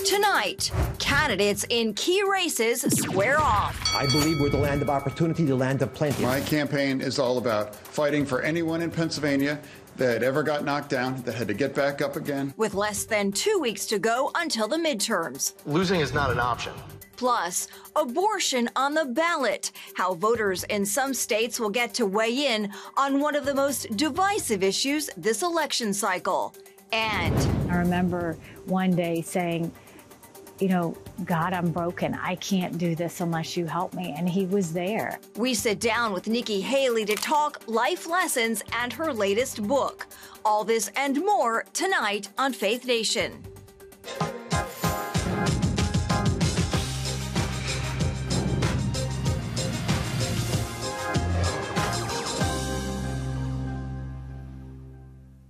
Tonight, candidates in key races square off. I believe we're the land of opportunity, the land of plenty. My campaign is all about fighting for anyone in Pennsylvania that ever got knocked down, that had to get back up again. With less than 2 weeks to go until the midterms. Losing is not an option. Plus, abortion on the ballot. How voters in some states will get to weigh in on one of the most divisive issues this election cycle. And I remember one day saying, you know, God, I'm broken. I can't do this unless you help me. And he was there. We sit down with Nikki Haley to talk life lessons and her latest book. All this and more tonight on Faith Nation.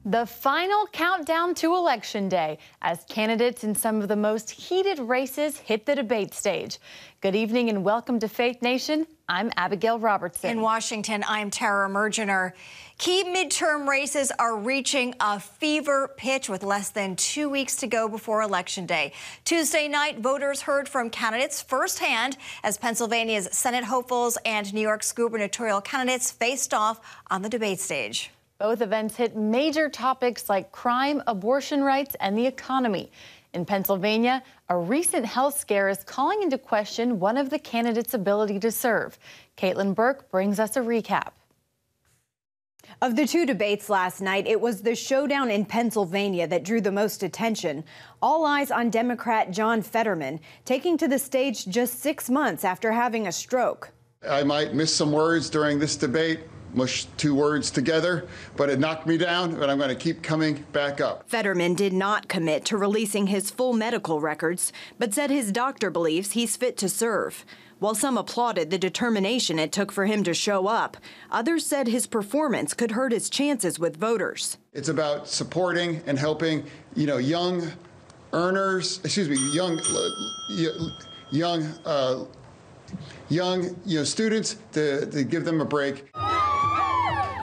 The final countdown to Election Day as candidates in some of the most heated races hit the debate stage. Good evening and welcome to Faith Nation. I'm Abigail Robertson. In Washington, I'm Tara Mergener. Key midterm races are reaching a fever pitch with less than 2 weeks to go before Election Day. Tuesday night, voters heard from candidates firsthand as Pennsylvania's Senate hopefuls and New York's gubernatorial candidates faced off on the debate stage. Both events hit major topics like crime, abortion rights, and the economy. In Pennsylvania, a recent health scare is calling into question one of the candidates' ability to serve. Caitlin Burke brings us a recap. Of the two debates last night, it was the showdown in Pennsylvania that drew the most attention. All eyes on Democrat John Fetterman, taking to the stage just 6 months after having a stroke. I might miss some words during this debate, mush two words together, but it knocked me down, but I'm going to keep coming back up. Fetterman did not commit to releasing his full medical records, but said his doctor believes he's fit to serve. While some applauded the determination it took for him to show up, others said his performance could hurt his chances with voters. It's about supporting and helping, young earners, young students to give them a break.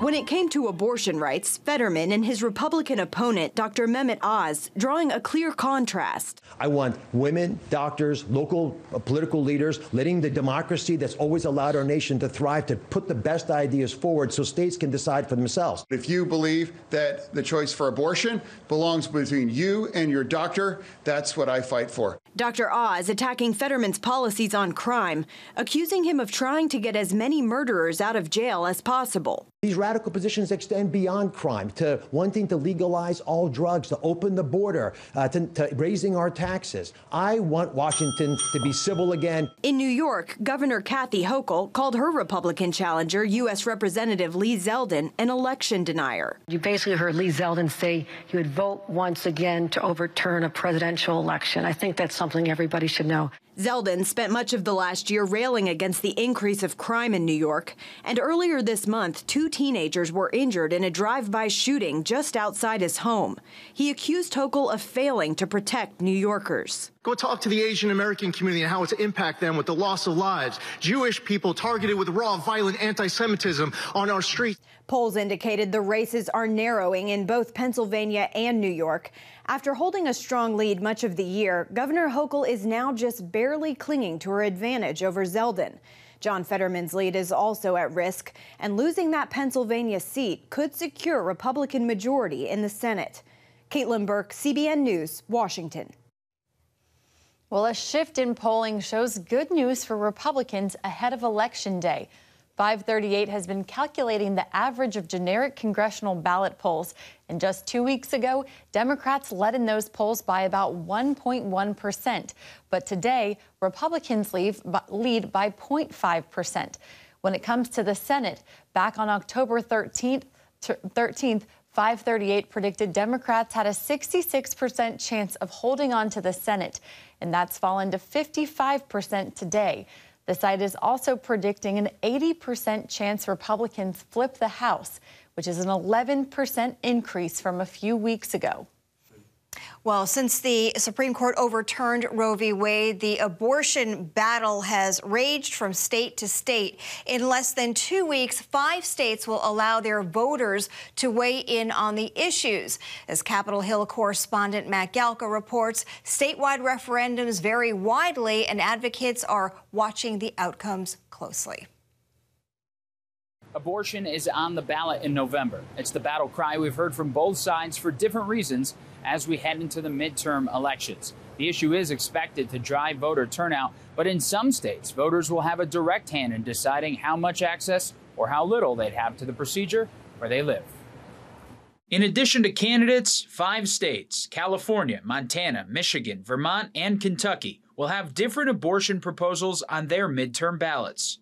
When it came to abortion rights, Fetterman and his Republican opponent, Dr. Mehmet Oz, drawing a clear contrast. I want women, doctors, local political leaders, letting the democracy that's always allowed our nation to thrive, to put the best ideas forward so states can decide for themselves. If you believe that the choice for abortion belongs between you and your doctor, that's what I fight for. Dr. Oz attacking Fetterman's policies on crime, accusing him of trying to get as many murderers out of jail as possible. These radical positions extend beyond crime to wanting to legalize all drugs, to open the border, to raising our taxes. I want Washington to be civil again. In New York, Governor Kathy Hochul called her Republican challenger, U.S. Representative Lee Zeldin, an election denier. You basically heard Lee Zeldin say he would vote once again to overturn a presidential election. I think that's something everybody should know. Zeldin spent much of the last year railing against the increase of crime in New York. And earlier this month, 2 teenagers were injured in a drive-by shooting just outside his home. He accused Hochul of failing to protect New Yorkers. Go talk to the Asian American community and how it's impact them with the loss of lives. Jewish people targeted with raw, violent anti-Semitism on our streets. Polls indicated the races are narrowing in both Pennsylvania and New York. After holding a strong lead much of the year, Governor Hochul is now just barely clinging to her advantage over Zeldin. John Fetterman's lead is also at risk, and losing that Pennsylvania seat could secure Republican majority in the Senate. Caitlin Burke, CBN News, Washington. Well, a shift in polling shows good news for Republicans ahead of Election Day. 538 has been calculating the average of generic congressional ballot polls. And just 2 weeks ago, Democrats led in those polls by about 1.1%. But today, Republicans lead by 0.5%. When it comes to the Senate, back on October 13th, 538 predicted Democrats had a 66% chance of holding on to the Senate. And that's fallen to 55% today. The site is also predicting an 80% chance Republicans flip the House, which is an 11% increase from a few weeks ago. Well, since the Supreme Court overturned Roe v. Wade, the abortion battle has raged from state to state. In less than 2 weeks, 5 states will allow their voters to weigh in on the issues. As Capitol Hill correspondent Matt Galka reports, statewide referendums vary widely, and advocates are watching the outcomes closely. Abortion is on the ballot in November. It's the battle cry we've heard from both sides for different reasons as we head into the midterm elections. The issue is expected to drive voter turnout, but in some states, voters will have a direct hand in deciding how much access or how little they'd have to the procedure where they live. In addition to candidates, 5 states, California, Montana, Michigan, Vermont, and Kentucky, will have different abortion proposals on their midterm ballots.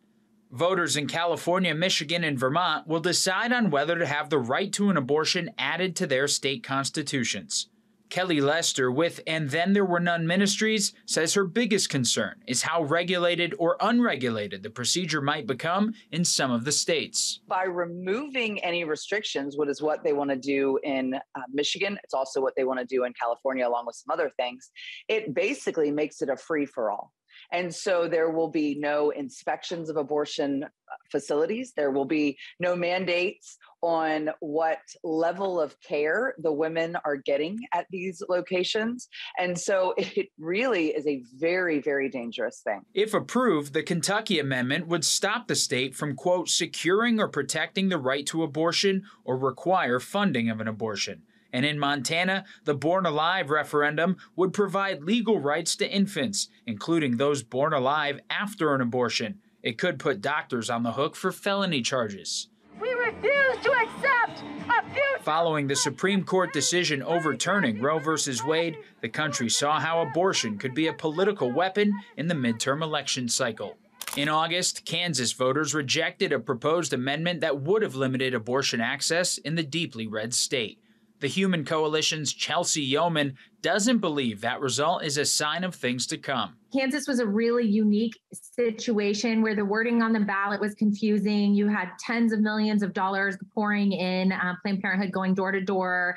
Voters in California, Michigan, and Vermont will decide on whether to have the right to an abortion added to their state constitutions. Kelly Lester with And Then There Were None Ministries says her biggest concern is how regulated or unregulated the procedure might become in some of the states. By removing any restrictions, what is what they want to do in Michigan, it's also what they want to do in California, along with some other things, it basically makes it a free-for-all. And so there will be no inspections of abortion facilities. There will be no mandates on what level of care the women are getting at these locations. And so it really is a very, very dangerous thing. If approved, the Kentucky amendment would stop the state from, quote, securing or protecting the right to abortion or require funding of an abortion. And in Montana, the Born Alive referendum would provide legal rights to infants, including those born alive after an abortion. It could put doctors on the hook for felony charges. We refuse to accept abuse. Following the Supreme Court decision overturning Roe v. Wade, the country saw how abortion could be a political weapon in the midterm election cycle. In August, Kansas voters rejected a proposed amendment that would have limited abortion access in the deeply red state. The Human Coalition's Chelsea Yeoman doesn't believe that result is a sign of things to come. Kansas was a really unique situation where the wording on the ballot was confusing. You had tens of millions of dollars pouring in, Planned Parenthood going door to door.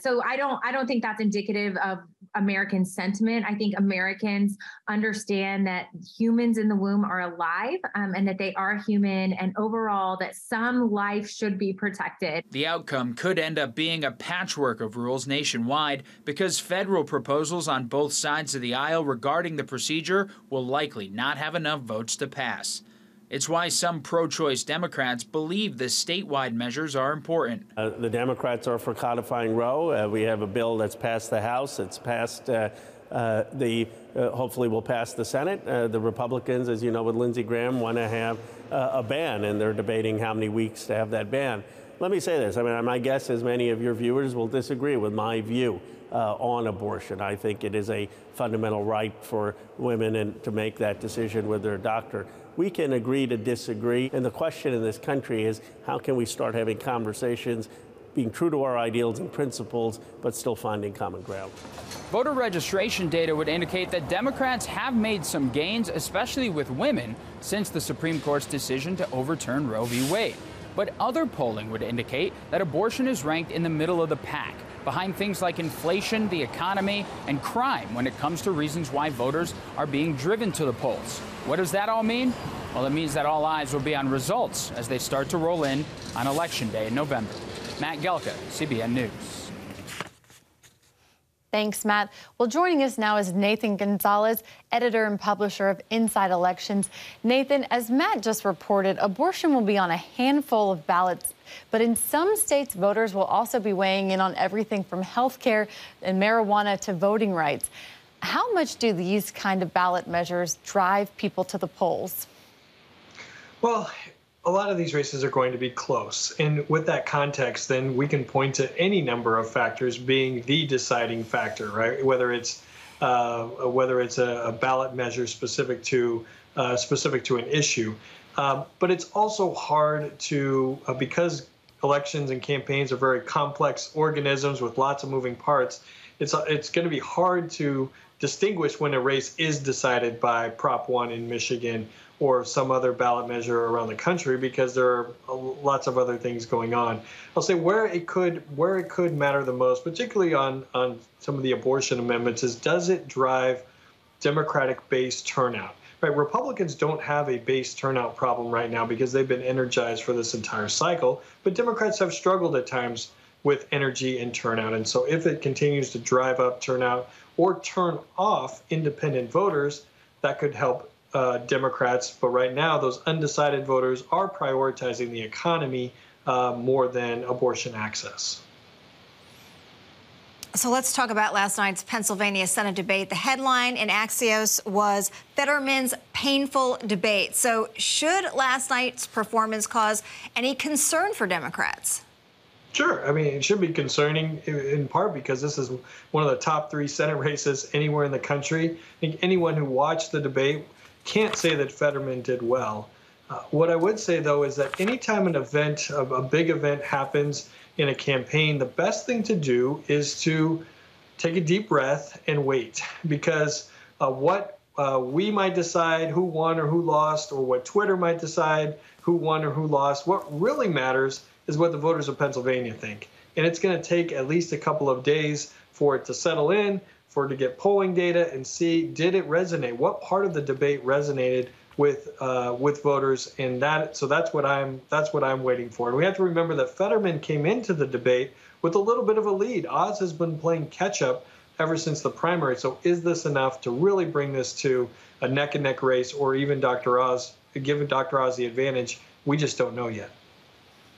So I don't think that's indicative of American sentiment. I think Americans understand that humans in the womb are alive and that they are human, and overall that some life should be protected. The outcome could end up being a patchwork of rules nationwide because federal proposals on both sides of the aisle regarding the procedure will likely not have enough votes to pass. It's why some pro-choice Democrats believe the statewide measures are important. The Democrats are for codifying Roe. We have a bill that's passed the House. It's passed hopefully will pass the Senate. The Republicans, as you know, with Lindsey Graham, want to have a ban, and they're debating how many weeks to have that ban. Let me say this. I mean, my guess is many of your viewers will disagree with my view on abortion. I think it is a fundamental right for women to make that decision with their doctor. We can agree to disagree, and the question in this country is how can we start having conversations, being true to our ideals and principles, but still finding common ground. Voter registration data would indicate that Democrats have made some gains, especially with women, since the Supreme Court's decision to overturn Roe v. Wade. But other polling would indicate that abortion is ranked in the middle of the pack, behind things like inflation, the economy, and crime when it comes to reasons why voters are being driven to the polls. What does that all mean? Well, it means that all eyes will be on results as they start to roll in on Election Day in November. Matt Galka, CBN News. Thanks, Matt. Well, joining us now is Nathan Gonzalez, editor and publisher of Inside Elections. Nathan, as Matt just reported, abortion will be on a handful of ballots, but in some states, voters will also be weighing in on everything from health care and marijuana to voting rights. How much do these kind of ballot measures drive people to the polls? Well, a lot of these races are going to be close. And with that context, then we can point to any number of factors being the deciding factor, right? Whether it's a ballot measure specific to an issue. But it's also hard to, because elections and campaigns are very complex organisms with lots of moving parts, it's going to be hard to distinguish when a race is decided by Prop 1 in Michigan or some other ballot measure around the country, because there are lots of other things going on. I'll say where it could matter the most, particularly on some of the abortion amendments, is does it drive Democratic base turnout? Right, Republicans don't have a base turnout problem right now because they've been energized for this entire cycle, but Democrats have struggled at times with energy and turnout. And so if it continues to drive up turnout or turn off independent voters, that could help Democrats. But right now, those undecided voters are prioritizing the economy more than abortion access. So let's talk about last night's Pennsylvania Senate debate. The headline in Axios was Fetterman's painful debate. So should last night's performance cause any concern for Democrats? Sure. I mean, it should be concerning in part because this is one of the top 3 Senate races anywhere in the country. I think anyone who watched the debate can't say that Fetterman did well. What I would say, though, is that anytime an event, a big event happens in a campaign, the best thing to do is to take a deep breath and wait, because what we might decide who won or who lost, or what Twitter might decide who won or who lost, what really matters is what the voters of Pennsylvania think. And it's going to take at least a couple of days for it to settle in, for it to get polling data and see, did it resonate? What part of the debate resonated with voters? And so that's what I'm waiting for. And we have to remember that Fetterman came into the debate with a little bit of a lead. Oz has been playing catch up ever since the primary. So is this enough to really bring this to a neck and neck race, or even give Dr. Oz the advantage? We just don't know yet.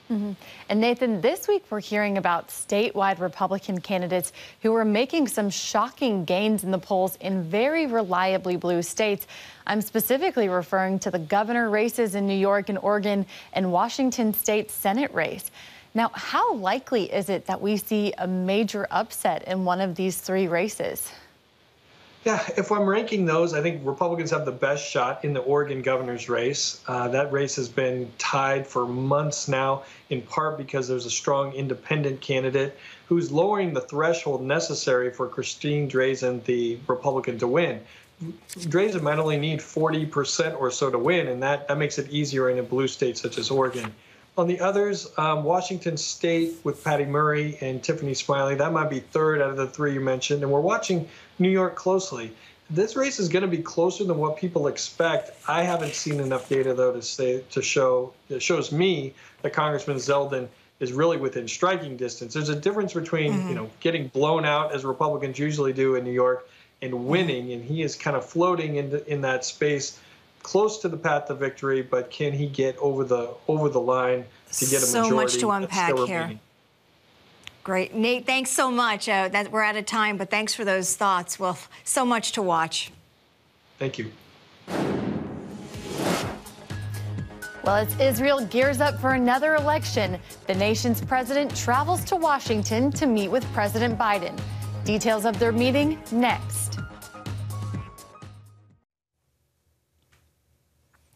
Mm-hmm. And Nathan, this week we're hearing about statewide Republican candidates who are making some shocking gains in the polls in very reliably blue states. I'm specifically referring to the governor races in New York and Oregon and Washington State Senate race. Now, how likely is it that we see a major upset in one of these 3 races? Yeah, if I'm ranking those, I think Republicans have the best shot in the Oregon governor's race. That race has been tied for months now, in part because there's a strong independent candidate who's lowering the threshold necessary for Christine Drazan, the Republican, to win. Drazan might only need 40% or so to win, and that makes it easier in a blue state such as Oregon. On the others, Washington State with Patty Murray and Tiffany Smiley, that might be 3rd out of the 3 you mentioned. And we're watching New York closely. This race is going to be closer than what people expect. I haven't seen enough data, though, it shows me that Congressman Zeldin is really within striking distance. There's a difference between getting blown out, as Republicans usually do in New York, and winning. And he is kind of floating in that space, close to the path to victory, but can he get over the line to get a majority? So much to unpack here. Great. Nate, thanks so much. We're out of time, but thanks for those thoughts. Well, so much to watch. Thank you. Well, as Israel gears up for another election, the nation's president travels to Washington to meet with President Biden. Details of their meeting next.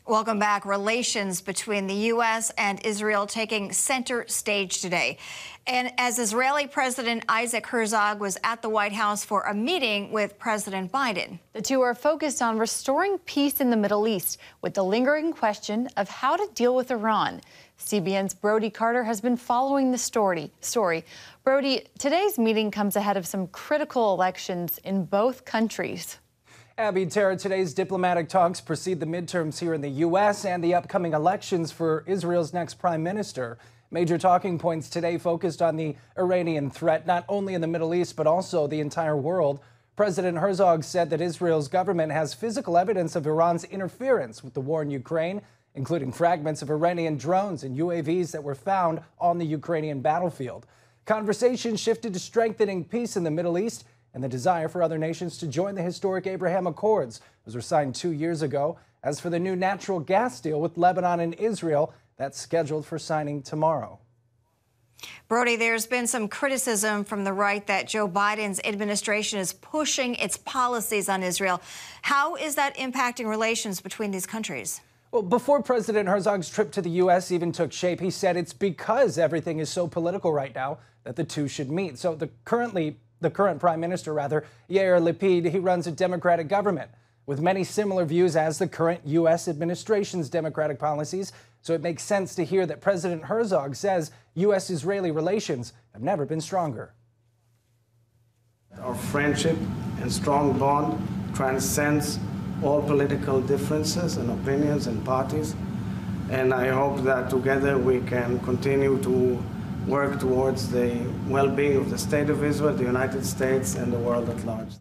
Welcome back. Relations between the U.S. and Israel taking center stage today. And as Israeli President Isaac Herzog was at the White House for a meeting with President Biden. The two are focused on restoring peace in the Middle East with the lingering question of how to deal with Iran. CBN's Brody Carter has been following the story. Brody, today's meeting comes ahead of some critical elections in both countries. Abby, Tara, today's diplomatic talks precede the midterms here in the U.S. and the upcoming elections for Israel's next prime minister. Major talking points today focused on the Iranian threat, not only in the Middle East, but also the entire world. President Herzog said that Israel's government has physical evidence of Iran's interference with the war in Ukraine, including fragments of Iranian drones and UAVs that were found on the Ukrainian battlefield. Conversation shifted to strengthening peace in the Middle East and the desire for other nations to join the historic Abraham Accords. Those were signed 2 years ago. As for the new natural gas deal with Lebanon and Israel, that's scheduled for signing tomorrow. Brody, there's been some criticism from the right that Joe Biden's administration is pushing its policies on Israel. How is that impacting relations between these countries? Well, before President Herzog's trip to the U.S. even took shape, he said it's because everything is so political right now that the two should meet. So the current prime minister, Yair Lapid, he runs a Democratic government. with many similar views as the current U.S. administration's democratic policies. So it makes sense to hear that President Herzog says U.S.-Israeli relations have never been stronger. Our friendship and strong bond transcends all political differences and opinions and parties. And I hope that together we can continue to work towards the well-being of the State of Israel, the United States, and the world at large.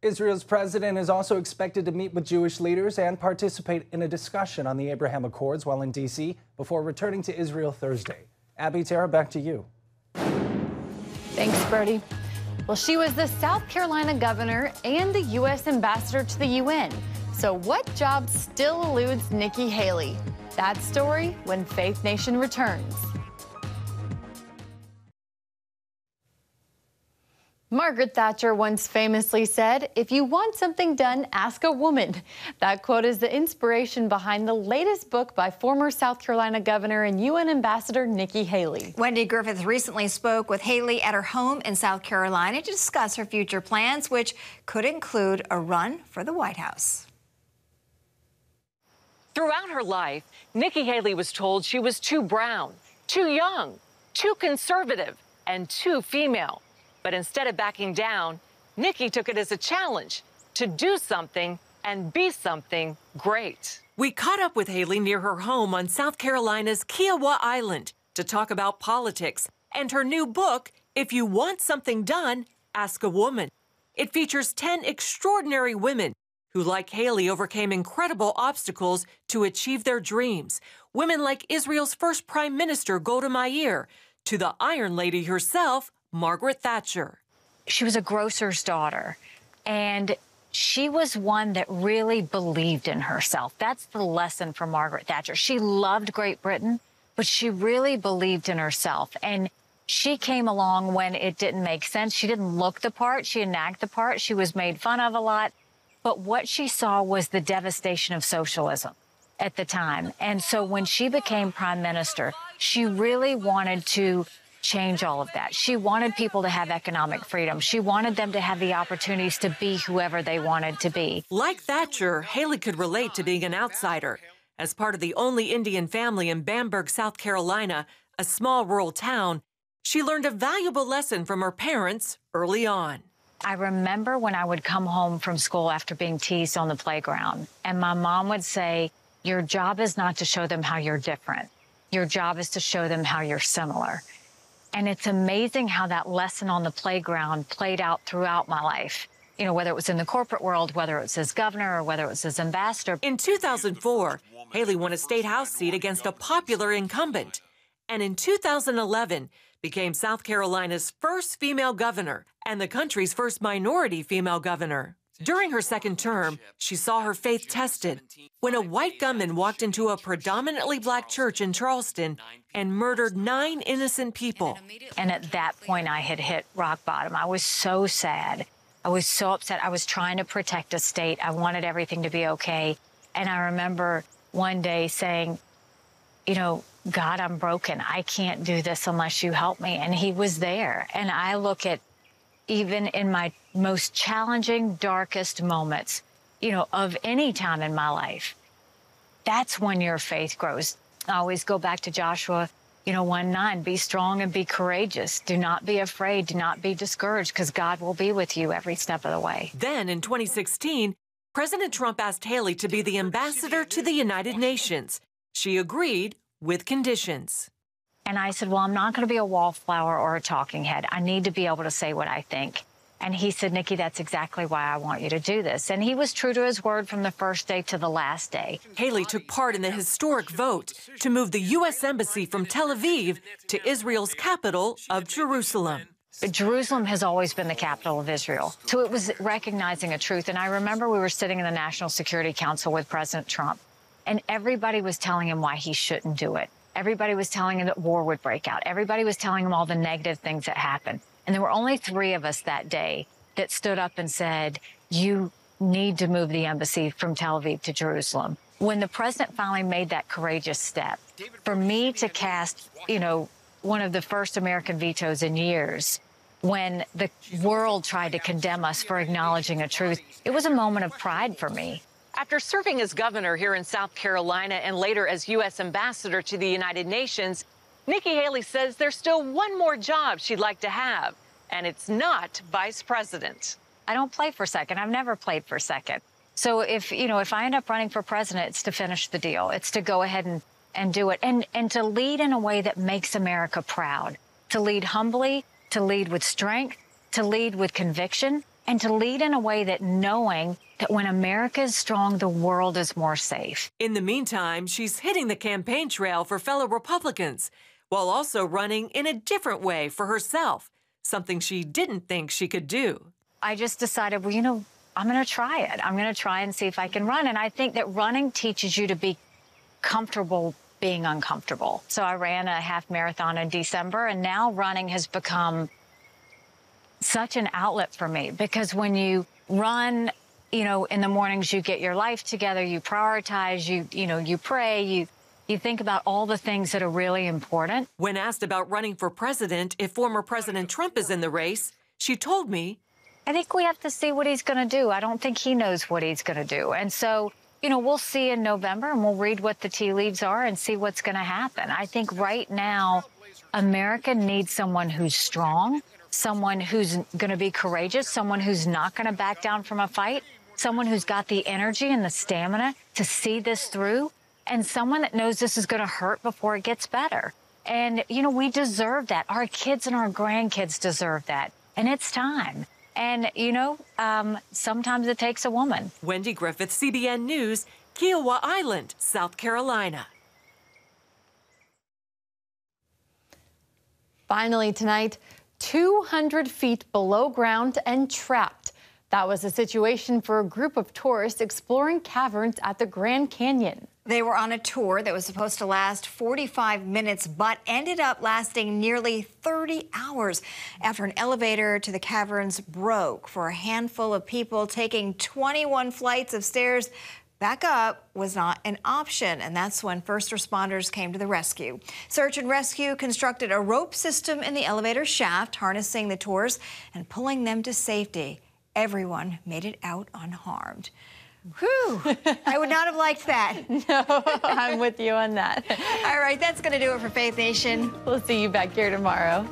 Israel's president is also expected to meet with Jewish leaders and participate in a discussion on the Abraham Accords while in D.C. before returning to Israel Thursday. Abby, Tara, back to you. Thanks, Brody. Well, she was the South Carolina governor and the U.S. ambassador to the UN. So what job still eludes Nikki Haley? That story when Faith Nation returns. Margaret Thatcher once famously said, "If you want something done, ask a woman." That quote is the inspiration behind the latest book by former South Carolina governor and UN ambassador Nikki Haley. Wendy Griffith recently spoke with Haley at her home in South Carolina to discuss her future plans, which could include a run for the White House. Throughout her life, Nikki Haley was told she was too brown, too young, too conservative, and too female. But instead of backing down, Nikki took it as a challenge to do something and be something great. We caught up with Haley near her home on South Carolina's Kiowa Island to talk about politics and her new book, If You Want Something Done, Ask a Woman. It features 10 extraordinary women who, like Haley, overcame incredible obstacles to achieve their dreams. Women like Israel's first Prime Minister, Golda Meir, to the Iron Lady herself, Margaret Thatcher. She was a grocer's daughter, and she was one that really believed in herself. That's the lesson from Margaret Thatcher. She loved Great Britain, but she really believed in herself. And she came along when it didn't make sense. She didn't look the part. She didn't act the part. She was made fun of a lot. But what she saw was the devastation of socialism at the time. And so when she became prime minister, she really wanted to change all of that. She wanted people to have economic freedom. She wanted them to have the opportunities to be whoever they wanted to be. Like Thatcher, Haley could relate to being an outsider. As part of the only Indian family in Bamberg, South Carolina, a small rural town, she learned a valuable lesson from her parents early on. I remember when I would come home from school after being teased on the playground, and my mom would say, "Your job is not to show them how you're different. Your job is to show them how you're similar." And it's amazing how that lesson on the playground played out throughout my life. You know, whether it was in the corporate world, whether it was as governor or whether it was as ambassador. In 2004, Haley won a state house seat against a popular incumbent. And in 2011, became South Carolina's first female governor and the country's first minority female governor. During her second term, she saw her faith tested when a white gunman walked into a predominantly black church in Charleston and murdered 9 innocent people. And at that point, I had hit rock bottom. I was so sad. I was so upset. I was trying to protect a state. I wanted everything to be okay. And I remember one day saying, you know, God, I'm broken. I can't do this unless you help me. And he was there. And I look at, even in my most challenging, darkest moments, you know, of any time in my life, that's when your faith grows. I always go back to Joshua, 1:9, be strong and be courageous. Do not be afraid. Do not be discouraged, because God will be with you every step of the way. Then in 2016, President Trump asked Haley to be the ambassador to the United Nations. She agreed with conditions. And I said, well, I'm not going to be a wallflower or a talking head. I need to be able to say what I think. And he said, Nikki, that's exactly why I want you to do this. And he was true to his word from the first day to the last day. Haley took part in the historic vote to move the U.S. Embassy from Tel Aviv to Israel's capital of Jerusalem. But Jerusalem has always been the capital of Israel. So it was recognizing a truth. And I remember we were sitting in the National Security Council with President Trump, and everybody was telling him why he shouldn't do it. Everybody was telling him that war would break out. Everybody was telling him all the negative things that happened. And there were only 3 of us that day that stood up and said, you need to move the embassy from Tel Aviv to Jerusalem. When the president finally made that courageous step, for me to cast, one of the first American vetoes in years, when the world tried to condemn us for acknowledging a truth. It was a moment of pride for me. After serving as governor here in South Carolina and later as U.S. ambassador to the United Nations, Nikki Haley says there's still one more job she'd like to have, and it's not vice president. I don't play for second. I've never played for second. So if I end up running for president, it's to finish the deal. It's to go ahead and do it and to lead in a way that makes America proud, to lead humbly, to lead with strength, to lead with conviction, and to lead in a way that knowing that when America is strong, the world is more safe. In the meantime, she's hitting the campaign trail for fellow Republicans while also running in a different way for herself, something she didn't think she could do. I just decided, well, I'm going to try it. I'm going to try and see if I can run. And I think that running teaches you to be comfortable being uncomfortable. So I ran a half marathon in December, and now running has become such an outlet for me, because when you run, in the mornings, you get your life together, you prioritize, you pray, you think about all the things that are really important. When asked about running for president if former President Trump is in the race, she told me, I think we have to see what he's going to do. I don't think he knows what he's going to do. And so, we'll see in November, and we'll read what the tea leaves are and see what's going to happen. I think right now, America needs someone who's strong, someone who's going to be courageous, someone who's not going to back down from a fight, someone who's got the energy and the stamina to see this through, and someone that knows this is going to hurt before it gets better. And, we deserve that. Our kids and our grandkids deserve that. And it's time. And, sometimes it takes a woman. Wendy Griffith, CBN News, Kiowa Island, South Carolina. Finally tonight, 200 feet below ground and trapped. That was the situation for a group of tourists exploring caverns at the Grand Canyon. They were on a tour that was supposed to last 45 minutes, but ended up lasting nearly 30 hours after an elevator to the caverns broke. For a handful of people, taking 21 flights of stairs back up was not an option, and that's when first responders came to the rescue. Search and rescue constructed a rope system in the elevator shaft, harnessing the tours and pulling them to safety. Everyone made it out unharmed. Whew, I would not have liked that. No, I'm with you on that. All right, that's going to do it for Faith Nation. We'll see you back here tomorrow.